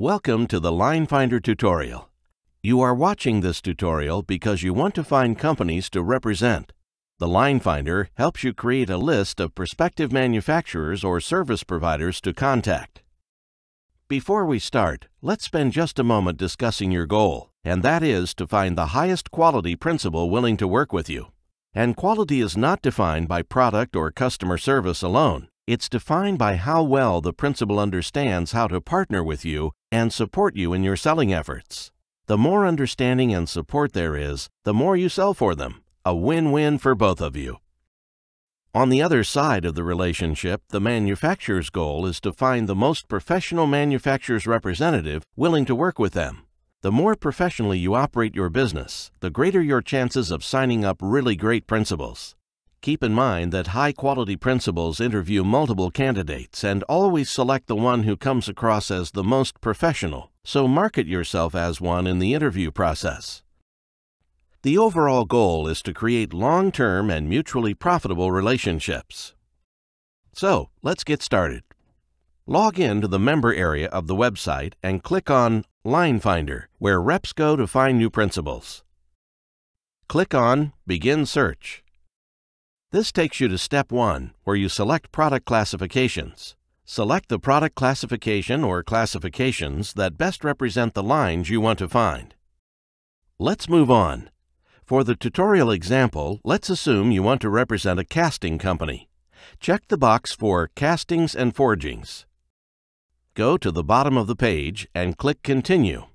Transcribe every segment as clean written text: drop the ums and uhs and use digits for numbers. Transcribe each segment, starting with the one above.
Welcome to the LineFinder tutorial. You are watching this tutorial because you want to find companies to represent. The LineFinder helps you create a list of prospective manufacturers or service providers to contact. Before we start, let's spend just a moment discussing your goal, and that is to find the highest quality principal willing to work with you. And quality is not defined by product or customer service alone. It's defined by how well the principal understands how to partner with you and support you in your selling efforts. The more understanding and support there is, the more you sell for them. A win-win for both of you. On the other side of the relationship, the manufacturer's goal is to find the most professional manufacturer's representative willing to work with them. The more professionally you operate your business, the greater your chances of signing up really great principals. Keep in mind that high-quality principals interview multiple candidates and always select the one who comes across as the most professional, so market yourself as one in the interview process. The overall goal is to create long-term and mutually profitable relationships. So, let's get started. Log in to the member area of the website and click on LineFinder, where reps go to find new principals. Click on Begin Search. This takes you to Step 1, where you select product classifications. Select the product classification or classifications that best represent the lines you want to find. Let's move on. For the tutorial example, let's assume you want to represent a casting company. Check the box for Castings and Forgings. Go to the bottom of the page and click Continue.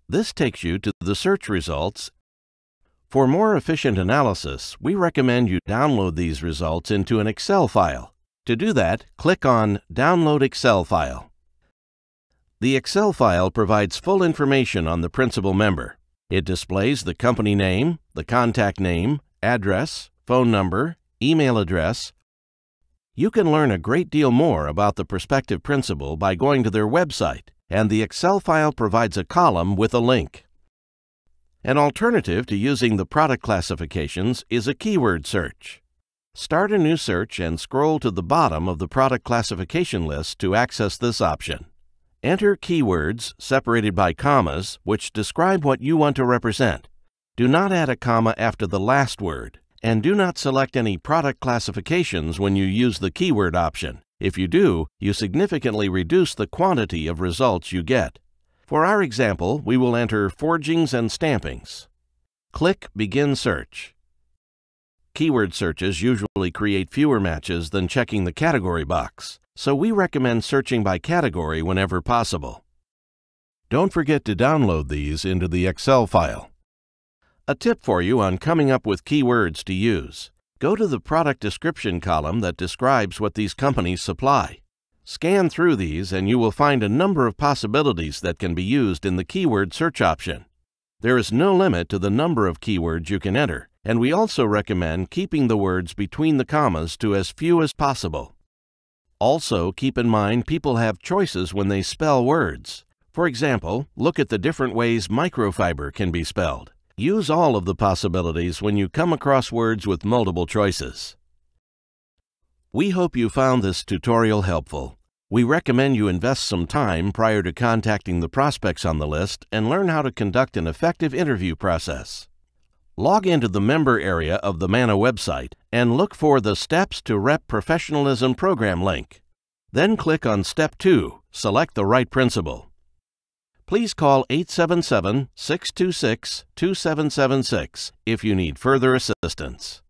This takes you to the search results. For more efficient analysis, we recommend you download these results into an Excel file. To do that, click on Download Excel File. The Excel file provides full information on the principal member. It displays the company name, the contact name, address, phone number, email address. You can learn a great deal more about the prospective principal by going to their website, and the Excel file provides a column with a link. An alternative to using the product classifications is a keyword search. Start a new search and scroll to the bottom of the product classification list to access this option. Enter keywords separated by commas which describe what you want to represent. Do not add a comma after the last word, and do not select any product classifications when you use the keyword option. If you do, you significantly reduce the quantity of results you get. For our example, we will enter forgings and stampings. Click Begin Search. Keyword searches usually create fewer matches than checking the category box, so we recommend searching by category whenever possible. Don't forget to download these into the Excel file. A tip for you on coming up with keywords to use. Go to the product description column that describes what these companies supply. Scan through these and you will find a number of possibilities that can be used in the keyword search option. There is no limit to the number of keywords you can enter, and we also recommend keeping the words between the commas to as few as possible. Also, keep in mind people have choices when they spell words. For example, look at the different ways microfiber can be spelled. Use all of the possibilities when you come across words with multiple choices. We hope you found this tutorial helpful. We recommend you invest some time prior to contacting the prospects on the list and learn how to conduct an effective interview process. Log into the member area of the MANA website and look for the Steps to Rep Professionalism program link. Then click on Step 2, select the right principal. Please call 877-626-2776 if you need further assistance.